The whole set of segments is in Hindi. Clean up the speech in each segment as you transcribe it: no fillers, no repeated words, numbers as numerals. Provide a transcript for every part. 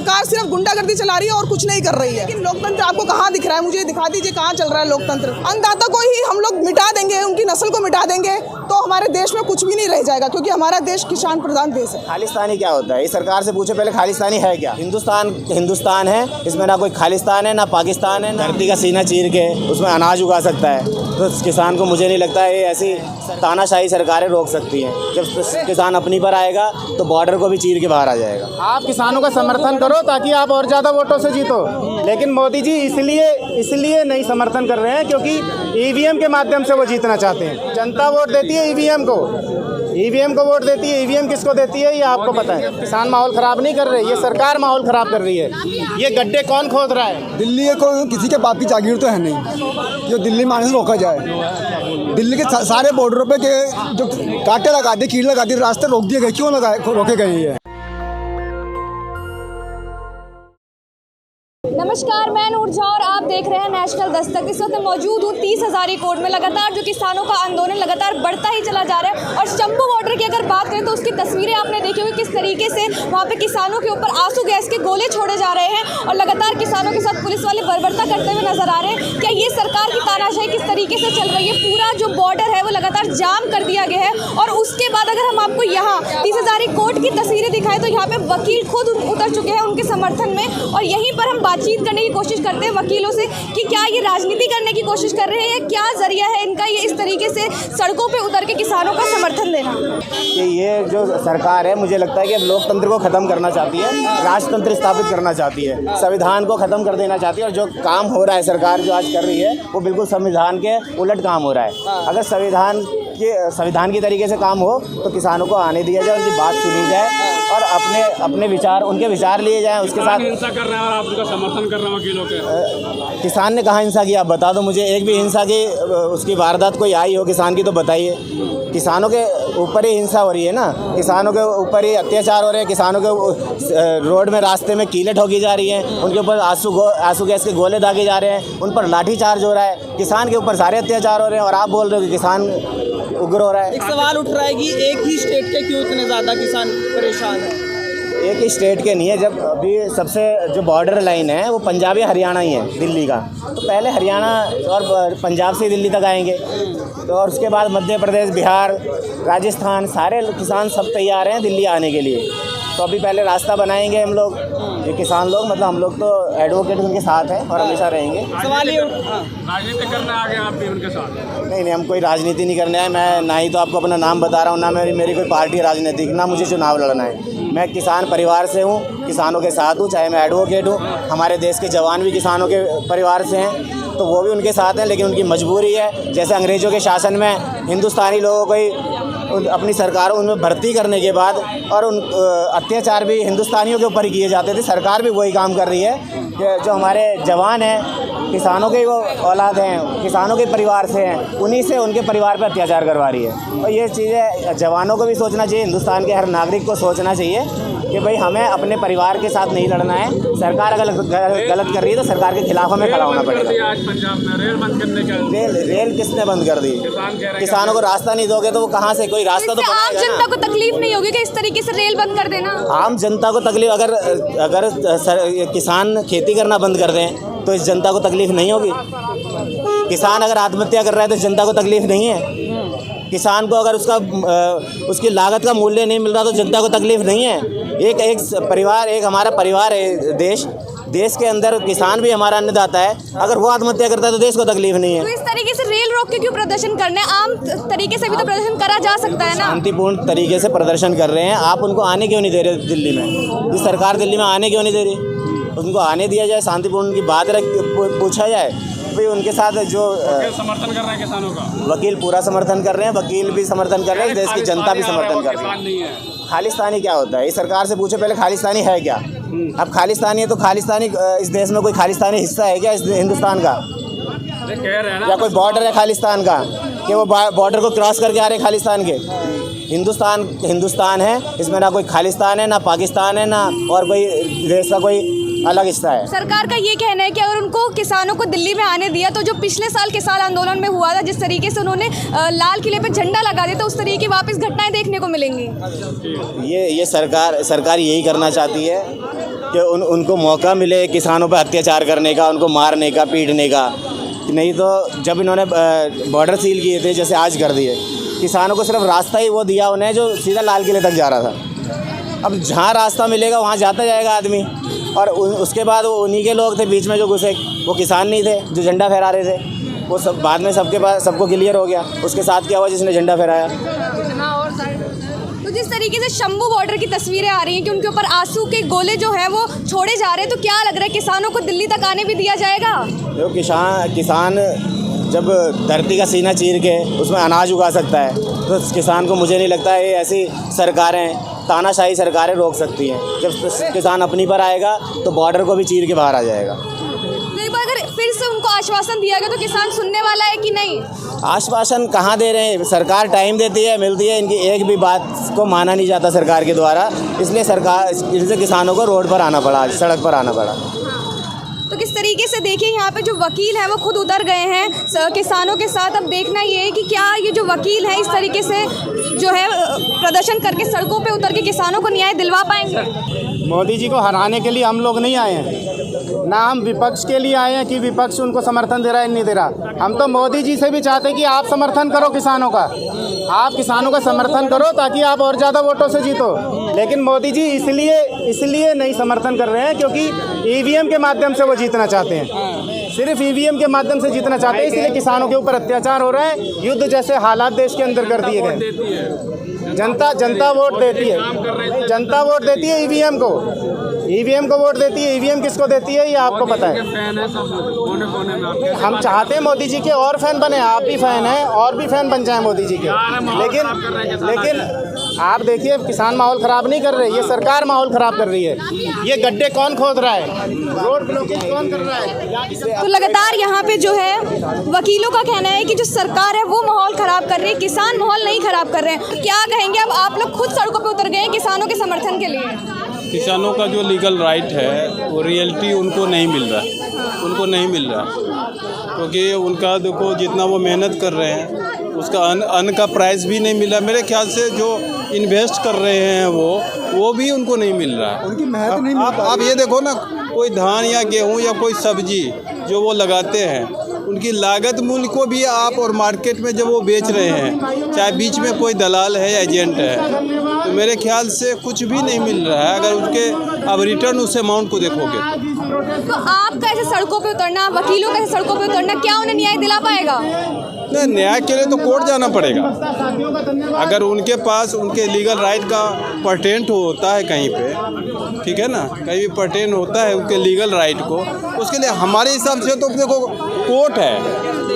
सरकार सिर्फ गुंडागर्दी चला रही है और कुछ नहीं कर रही है। लेकिन लोकतंत्र आपको कहाँ दिख रहा है? मुझे दिखा दीजिए कहाँ चल रहा है लोकतंत्र। अन्नदाता को ही हम लोग मिटा देंगे, उनकी नस्ल को मिटा देंगे तो हमारे देश में कुछ भी नहीं रह जाएगा, क्योंकि हमारा देश किसान प्रधान देश है। खालिस्तानी क्या होता है? इस सरकार से पूछो पहले, खालिस्तानी है क्या? हिंदुस्तान है, इसमें ना कोई खालिस्तान है ना पाकिस्तान है। धरती का सीना चीर के उसमें अनाज उगा सकता है, तो किसान को मुझे नहीं लगता है ऐसी तानाशाही सरकारें रोक सकती हैं। जब किसान अपनी पर आएगा तो बॉर्डर को भी चीर के बाहर आ जाएगा। आप किसानों का समर्थन करो ताकि आप और ज़्यादा वोटों से जीतो। लेकिन मोदी जी इसलिए नहीं समर्थन कर रहे हैं क्योंकि ईवीएम के माध्यम से वो जीतना चाहते हैं। जनता वोट देती है ईवीएम को वोट देती है। ईवीएम किसको देती है ये आपको पता है। किसान माहौल ख़राब नहीं कर रहे, ये सरकार माहौल ख़राब कर रही है। ये गड्ढे कौन खोद रहा है? दिल्ली को किसी के बाप की जागीर तो है नहीं जो दिल्ली में आने से रोका जाए। दिल्ली के सारे बॉर्डरों पे के जो कांटे लगा दिए, कील लगा दिए, रास्ते रोक दिए गए। क्यों रोके गए ये? नमस्कार, मैं नूर झा और आप देख रहे हैं नेशनल दस्तक। इस वक्त मौजूद हूँ 30 हज़ारी कोर्ट में। लगातार जो किसानों का आंदोलन लगातार बढ़ता ही चला जा रहा है। और शंभू बॉर्डर की अगर बात करें तो उसकी तस्वीरें आपने देखी होगी किस तरीके से वहाँ पे किसानों के ऊपर आंसू गैस के गोले छोड़े जा रहे हैं और लगातार किसानों के साथ पुलिस वाले बर्बरता करते हुए नजर आ रहे हैं। क्या ये सरकार की तानाशाही किस तरीके से चल रही है? पूरा जो बॉर्डर है वो लगातार जाम कर दिया गया है। और उसके बाद अगर हम आपको यहाँ 30 हज़ारी कोर्ट की तस्वीरें दिखाएं तो यहाँ पे वकील खुद उतर चुके हैं उनके समर्थन में। और यहीं पर हम बातचीत करने की कोशिश करते हैं वकीलों से कि क्या ये राजनीति करने की कोशिश कर रहे हैं, क्या जरिया है इनका ये इस तरीके से सड़कों पे उतर के किसानों का समर्थन देना। कि ये जो सरकार है मुझे लगता है कि अब लोकतंत्र को ख़त्म करना चाहती है, राजतंत्र स्थापित करना चाहती है, संविधान को ख़त्म कर देना चाहती है। और जो काम हो रहा है सरकार जो आज कर रही है वो बिल्कुल संविधान के उलट काम हो रहा है। अगर संविधान की तरीके से काम हो तो किसानों को आने दिया जाए, उनकी बात सुनी जाए और उनके विचार लिए जाएं। उसके साथ हिंसा कर रहे हैं और आप उनका समर्थन कर रहे हैं वकीलों के। किसान ने कहाँ हिंसा की? आप बता दो मुझे, एक भी हिंसा की उसकी वारदात कोई आई हो किसान की तो बताइए। किसानों के ऊपर ही हिंसा हो रही है ना, किसानों के ऊपर ही अत्याचार हो रहे हैं। किसानों के रोड में रास्ते में कीलें ठोकी जा रही हैं, उनके ऊपर आंसू गैस के गोले दागे जा रहे हैं, उन पर लाठीचार्ज हो रहा है। किसान के ऊपर सारे अत्याचार हो रहे हैं और आप बोल रहे हो कि किसान उग्र हो रहा है। एक सवाल उठ रहा है कि एक ही स्टेट के क्यों इतने ज़्यादा किसान परेशान हैं? एक ही स्टेट के नहीं है। जब अभी सबसे जो बॉर्डर लाइन है वो पंजाब या हरियाणा ही है दिल्ली का, तो पहले हरियाणा और पंजाब से दिल्ली तक आएंगे, तो और उसके बाद मध्य प्रदेश, बिहार, राजस्थान, सारे किसान सब तैयार हैं दिल्ली आने के लिए। तो अभी पहले रास्ता बनाएंगे हम लोग, ये किसान लोग, मतलब हम लोग तो एडवोकेट उनके साथ हैं और हमेशा रहेंगे। सवाल ये राजनीति करने आ गए आप भी उनके साथ? नहीं, हम कोई राजनीति नहीं करने आए। मैं ना ही तो आपको अपना नाम बता रहा हूँ, ना मेरी कोई पार्टी राजनीतिक, ना मुझे चुनाव लड़ना है। मैं किसान परिवार से हूँ, किसानों के साथ हूँ, चाहे मैं एडवोकेट हूँ। हमारे देश के जवान भी किसानों के परिवार से हैं, तो वो भी उनके साथ हैं, लेकिन उनकी मजबूरी है। जैसे अंग्रेज़ों के शासन में हिंदुस्तानी लोगों को ही अपनी सरकारों उनमें भर्ती करने के बाद और उन अत्याचार भी हिंदुस्तानियों के ऊपर ही किए जाते थे। सरकार भी वही काम कर रही है कि जो हमारे जवान हैं किसानों के वो औलाद हैं, किसानों के परिवार से हैं, उन्हीं से उनके परिवार पर अत्याचार करवा रही है। और ये चीज़ें जवानों को भी सोचना चाहिए, हिंदुस्तान के हर नागरिक को सोचना चाहिए कि भाई हमें अपने परिवार के साथ नहीं लड़ना है। सरकार अगर गलत कर रही है तो सरकार के खिलाफ हमें खड़ा होना पड़ेगा। आज पंजाब में रेल बंद करने का रेल किसने बंद कर दी? किसानों को रास्ता नहीं दोगे तो वो कहाँ से कोई रास्ता तो आम जनता को तकलीफ नहीं होगी कि इस तरीके से रेल बंद कर देना? आम जनता को तकलीफ, अगर किसान खेती करना बंद कर दें तो इस जनता को तकलीफ नहीं होगी। किसान अगर आत्महत्या कर रहा है तो जनता को तकलीफ नहीं है। किसान को अगर उसकी लागत का मूल्य नहीं मिल रहा तो जनता को तकलीफ नहीं है। एक हमारा परिवार है देश के अंदर किसान भी हमारा अन्नदाता है। अगर वो आत्महत्या करता है तो देश को तकलीफ नहीं है। तो इस तरीके से रेल रोक के क्यों प्रदर्शन करने? आम तरीके से भी तो प्रदर्शन करा जा सकता है ना। शांतिपूर्ण तरीके से प्रदर्शन कर रहे हैं, आप उनको आने क्यों नहीं दे रहे दिल्ली में? ये सरकार दिल्ली में आने क्यों नहीं दे रही? उनको आने दिया जाए, शांतिपूर्ण की बात पूछा जाए। भाई उनके साथ जो समर्थन कर रहे हैं किसानों का, वकील पूरा समर्थन कर रहे हैं, वकील भी समर्थन कर रहे हैं, देश की जनता भी समर्थन कर रही है। खालिस्तानी क्या होता है? इस सरकार से पूछो पहले, खालिस्तानी है क्या? अब खालिस्तानी है तो खालिस्तानी इस देश में कोई खालिस्तानी हिस्सा है क्या इस हिंदुस्तान का? या कोई बॉर्डर है खालिस्तान का कि वो बॉर्डर को क्रॉस करके आ रहे खालिस्तान के? हिंदुस्तान है, इसमें ना कोई खालिस्तान है, ना पाकिस्तान है, ना और कोई देश का कोई अलग हिस्सा है। सरकार का ये कहना है कि अगर उनको किसानों को दिल्ली में आने दिया तो जो पिछले साल किसान आंदोलन में हुआ था, जिस तरीके से उन्होंने लाल किले पे झंडा लगा दिया, तो उस तरीके की वापस घटनाएं देखने को मिलेंगी। ये सरकार यही करना चाहती है कि उनको मौका मिले किसानों पर अत्याचार करने का, उनको मारने का, पीटने का। नहीं तो जब इन्होंने बॉर्डर सील किए थे, जैसे आज कर दिए, किसानों को सिर्फ रास्ता ही वो दिया उन्हें जो सीधा लाल किले तक जा रहा था। अब जहाँ रास्ता मिलेगा वहाँ जाता जाएगा आदमी। और उसके बाद वो उन्हीं के लोग थे बीच में जो घुसे, वो किसान नहीं थे जो झंडा फहरा रहे थे। वो सब बाद में सबके पास सबको क्लियर हो गया उसके साथ क्या हुआ जिसने झंडा फहराया। तो जिस तरीके से शंभू बॉर्डर की तस्वीरें आ रही हैं कि उनके ऊपर आंसू के गोले जो है वो छोड़े जा रहे हैं, तो क्या लग रहा है किसानों को दिल्ली तक आने भी दिया जाएगा? देखो किसान जब धरती का सीना चीर के उसमें अनाज उगा सकता है तो किसान को, मुझे नहीं लगता है ऐसी सरकारें, तानाशाही सरकारें रोक सकती हैं। जब किसान अपनी पर आएगा तो बॉर्डर को भी चीर के बाहर आ जाएगा। एक बार अगर फिर से उनको आश्वासन दिया गया तो किसान सुनने वाला है कि नहीं? आश्वासन कहाँ दे रहे हैं? सरकार टाइम देती है, मिलती है, इनकी एक भी बात को माना नहीं जाता सरकार के द्वारा। इसलिए किसानों को रोड पर आना पड़ा, सड़क पर आना पड़ा। तो किस तरीके से देखिए यहाँ पे जो वकील हैं वो खुद उतर गए हैं किसानों के साथ। अब देखना ये है कि क्या ये जो वकील हैं इस तरीके से जो है प्रदर्शन करके सड़कों पे उतर के किसानों को न्याय दिलवा पाएंगे। मोदी जी को हराने के लिए हम लोग नहीं आए हैं, ना हम विपक्ष के लिए आए हैं कि विपक्ष उनको समर्थन दे रहा है नहीं दे रहा। हम तो मोदी जी से भी चाहते हैं कि आप समर्थन करो किसानों का, आप किसानों का समर्थन करो ताकि आप और ज़्यादा वोटों से जीतो। लेकिन मोदी जी इसलिए नहीं समर्थन कर रहे हैं क्योंकि ईवीएम के माध्यम से वो जीतना चाहते हैं, सिर्फ ईवीएम के माध्यम से जीतना चाहते हैं। इसलिए किसानों के ऊपर अत्याचार हो रहा है, युद्ध जैसे हालात देश के अंदर कर दिए गए। जनता वोट देती है, जनता वोट देती है ईवीएम को, ईवीएम को वोट देती है। ईवीएम किसको देती है ये आपको पता है। हम चाहते हैं मोदी जी के और फैन बने, आप भी फैन हैं और भी फैन बन जाएं मोदी जी के। लेकिन आप देखिए किसान माहौल ख़राब नहीं कर रहे, ये सरकार माहौल ख़राब कर रही है। ये गड्ढे कौन खोद रहा है, रोड ब्लॉकेज कौन कर रहा है? तो लगातार यहाँ पे जो है वकीलों का कहना है कि जो सरकार है वो माहौल ख़राब कर रही है, किसान माहौल नहीं ख़राब कर रहे हैं। क्या कहेंगे? अब आप लोग खुद सड़कों पे उतर गए हैं किसानों के समर्थन के लिए। किसानों का जो लीगल राइट है वो रियलिटी उनको नहीं मिल रहा, क्योंकि उनका देखो जितना वो मेहनत कर रहे हैं उसका अन्न का प्राइस भी नहीं मिला। मेरे ख्याल से जो इन्वेस्ट कर रहे हैं वो भी उनको नहीं मिल रहा है। उनकी मेहनत नहीं मिल पा रही। आप ये देखो ना, कोई धान या गेहूं या कोई सब्जी जो वो लगाते हैं उनकी लागत मूल्य को भी आप और मार्केट में जब वो बेच रहे हैं, चाहे बीच में कोई दलाल है या एजेंट है, तो मेरे ख्याल से कुछ भी नहीं मिल रहा है। अगर उनके अब रिटर्न उस अमाउंट को देखोगे तो आपका ऐसे सड़कों पे उतरना, वकीलों का ऐसे सड़कों पे उतरना, क्या उन्हें न्याय दिला पाएगा? नहीं, न्याय के लिए तो कोर्ट जाना पड़ेगा। अगर उनके पास उनके लीगल राइट का पर्टेंट होता है कहीं पे, ठीक है ना, कहीं भी पर्टेंट होता है उनके लीगल राइट को, उसके लिए हमारे हिसाब से तो देखो कोर्ट है,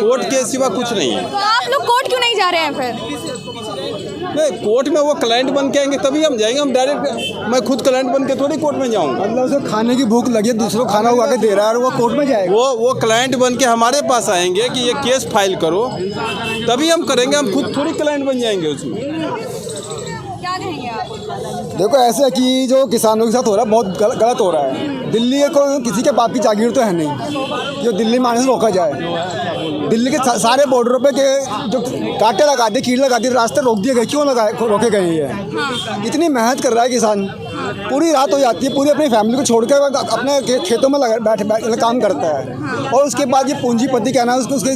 कोर्ट के सिवा कुछ नहीं है। तो आप लोग कोर्ट क्यों नहीं जा रहे हैं फिर? नहीं, कोर्ट में वो क्लाइंट बन के आएंगे तभी हम जाएंगे। हम डायरेक्ट, मैं खुद क्लाइंट बन के थोड़ी कोर्ट में जाऊंगा। मतलब उसे खाने की भूख लगी, दूसरों को खाना उगा के दे रहा है और वो कोर्ट में जाएगा। वो क्लाइंट बन के हमारे पास आएंगे कि ये केस फाइल करो, तभी हम करेंगे। हम खुद थोड़ी क्लाइंट बन जाएंगे उसमें। क्या कहेंगे आप? देखो ऐसे कि जो किसानों के साथ हो रहा है बहुत गलत हो रहा है। दिल्ली को किसी के बाप की जागीर तो है नहीं जो दिल्ली में आने से रोका जाए। दिल्ली के सारे बॉर्डरों पे के जो कांटे लगा दिए, कील लगा दिए, रास्ते रोक दिए गए। क्यों रोके गए हैं? इतनी मेहनत कर रहा है किसान, पूरी रात हो जाती है, पूरी अपनी फैमिली को छोड़कर अपने खेतों में बैठ काम करता है। और उसके बाद ये पूंजीपति कहना है उसके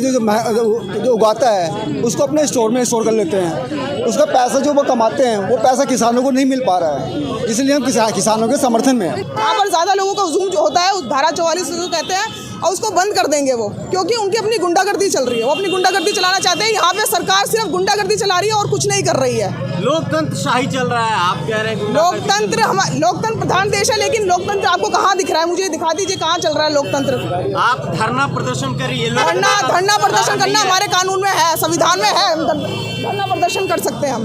जो उगाता है उसको अपने स्टोर में स्टोर कर लेते हैं। उसका पैसा जो वो कमाते हैं वो पैसा किसानों को नहीं मिल पा रहा है, इसलिए हम किसानों के समर्थन में हैं। यहाँ पर ज़्यादा लोगों का हुजूम जो होता है उस धारा 44 जो कहते हैं, और उसको बंद कर देंगे वो, क्योंकि उनकी अपनी गुंडागर्दी चल रही है। वो अपनी गुंडागर्दी चलाना चाहते हैं। यहाँ पे सरकार सिर्फ गुंडागर्दी चला रही है और कुछ नहीं कर रही है। लोकतंत्र शाही चल रहा है, आप कह रहे हैं लोकतंत्र प्रधान देश है, लेकिन लोकतंत्र आपको कहाँ दिख रहा है? मुझे दिखा दीजिए कहाँ चल रहा है लोकतंत्र। आप धरना प्रदर्शन करिए। धरना प्रदर्शन करना हमारे कानून में है, संविधान में है, धरना प्रदर्शन कर सकते हैं हम।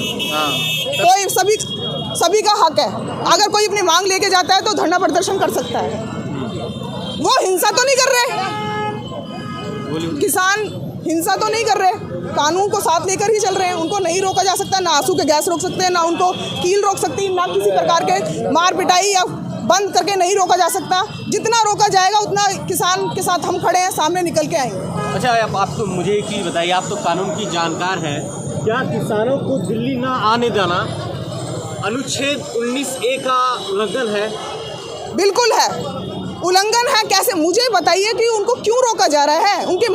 कोई सभी का हक है। अगर कोई अपनी मांग लेके जाता है तो धरना प्रदर्शन कर सकता है। वो हिंसा तो नहीं कर रहे, किसान हिंसा तो नहीं कर रहे, कानून को साथ लेकर ही चल रहे हैं। उनको नहीं रोका जा सकता, ना आंसू के गैस रोक सकते हैं, ना उनको कील रोक सकती, ना किसी प्रकार के मार पिटाई या बंद करके नहीं रोका जा सकता। जितना रोका जाएगा उतना किसान के साथ हम खड़े हैं, सामने निकल के आएंगे। अच्छा, आप तो मुझे एक चीज़ बताइए, आप तो कानून की जानकार हैं, क्या किसानों को दिल्ली ना आने देना अनुच्छेद 19A का उल्लंघन है? बिल्कुल है, उल्लंघन है। कैसे, मुझे बताइए कि उनको क्यों रोका जा रहा है, उनकी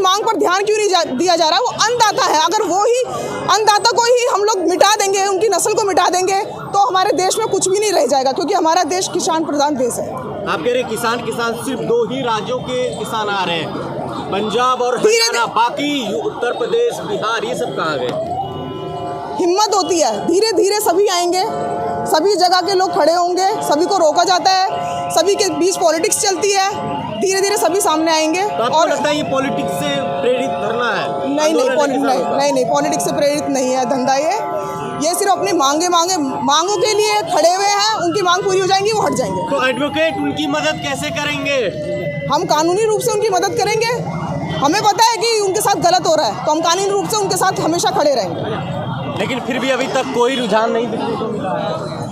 मांग पर ध्यान क्यों नहीं दिया जा रहा है। वो अन्नदाता है, अगर वो ही अन्नदाता को ही हम लोग मिटा देंगे, उनकी नस्ल को मिटा देंगे तो हमारे देश में कुछ भी नहीं रह जाएगा, क्योंकि हमारा देश किसान प्रधान देश है। आप कह रहे हैं किसान सिर्फ 2 ही राज्यों के किसान आ रहे हैं, पंजाब और हरियाणा, बाकी उत्तर प्रदेश, बिहार, ये सब कहाँ गए? हिम्मत होती है, धीरे धीरे सभी आएंगे, सभी जगह के लोग खड़े होंगे, सभी को रोका जाता है, सभी के बीच पॉलिटिक्स चलती है, धीरे धीरे सभी सामने आएंगे। तो आपको लगता है ये पॉलिटिक्स से प्रेरित धरना है? नहीं, पॉलिटिक्स से प्रेरित नहीं है धंधा ये सिर्फ अपनी मांगों के लिए खड़े हुए हैं। उनकी मांग पूरी हो जाएंगी, वो हट जाएंगे। तो एडवोकेट उनकी मदद कैसे करेंगे? हम कानूनी रूप से उनकी मदद करेंगे। हमें पता है कि उनके साथ गलत हो रहा है, तो हम कानूनी रूप से उनके साथ हमेशा खड़े रहेंगे। लेकिन फिर भी अभी तक कोई रुझान नहीं दिखने को मिला है।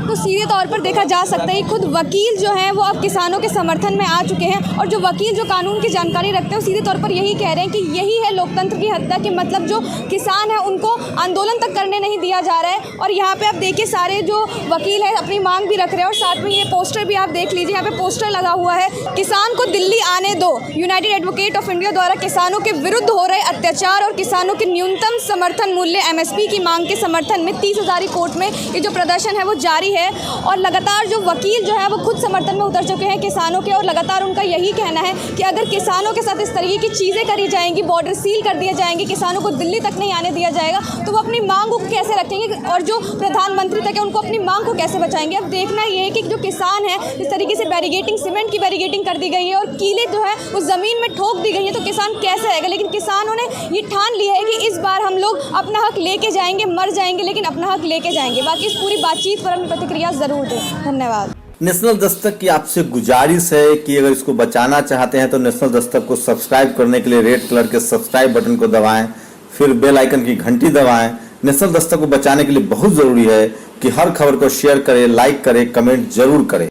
तो सीधे तौर पर देखा जा सकता है खुद वकील जो हैं वो अब किसानों के समर्थन में आ चुके हैं, और जो वकील जो कानून की जानकारी रखते हैं वो सीधे तौर पर यही कह रहे हैं कि यही है लोकतंत्र की हत्या, कि मतलब जो किसान है उनको आंदोलन तक करने नहीं दिया जा रहा है। और यहाँ पे आप देखिए सारे जो वकील हैं अपनी मांग भी रख रहे हैं, और साथ में ये पोस्टर भी आप देख लीजिए, यहाँ पे पोस्टर लगा हुआ है, किसान को दिल्ली आने दो। यूनाइटेड एडवोकेट ऑफ इंडिया द्वारा किसानों के विरुद्ध हो रहे अत्याचार और किसानों के न्यूनतम समर्थन मूल्य MSP की मांग के समर्थन में 30 हज़ारी कोर्ट में ये जो प्रदर्शन है वो जारी है। और लगातार जो वकील जो है वो खुद समर्थन में उतर चुके हैं किसानों के, और लगातार उनका यही कहना है कि अगर किसानों के साथ इस तरीके की चीज़ें करी जाएंगी, बॉर्डर सील कर दिए जाएंगे, किसानों को दिल्ली तक नहीं आने दिया जाएगा, तो वो अपनी मांगों को कैसे रखेंगे, और जो प्रधानमंत्री तक है उनको अपनी मांग को कैसे बचाएंगे। अब देखना ये है कि जो किसान है इस तरीके से बैरिगेटिंग, सीमेंट की बैरिगेटिंग कर दी गई है और कीलें जो है उस ज़मीन में ठोक दी गई है, तो किसान कैसे आएगा। लेकिन किसानों ने ये ठान लिया है कि इस बार हम लोग अपना हक लेके जाएंगे, मर जाएंगे लेकिन अपना हक लेके जाएंगे। बाकी इस पूरी बातचीत पर अपनी प्रतिक्रिया ज़रूर दें। धन्यवाद। नेशनल दस्तक की आपसे गुजारिश है कि अगर इसको बचाना चाहते हैं तो नेशनल दस्तक को सब्सक्राइब करने के लिए रेड कलर के सब्सक्राइब बटन को दबाएं, फिर बेल आइकन की घंटी दबाएं। नेशनल दस्तक को बचाने के लिए बहुत जरूरी है कि हर खबर को शेयर करें, लाइक करें, कमेंट जरूर करें।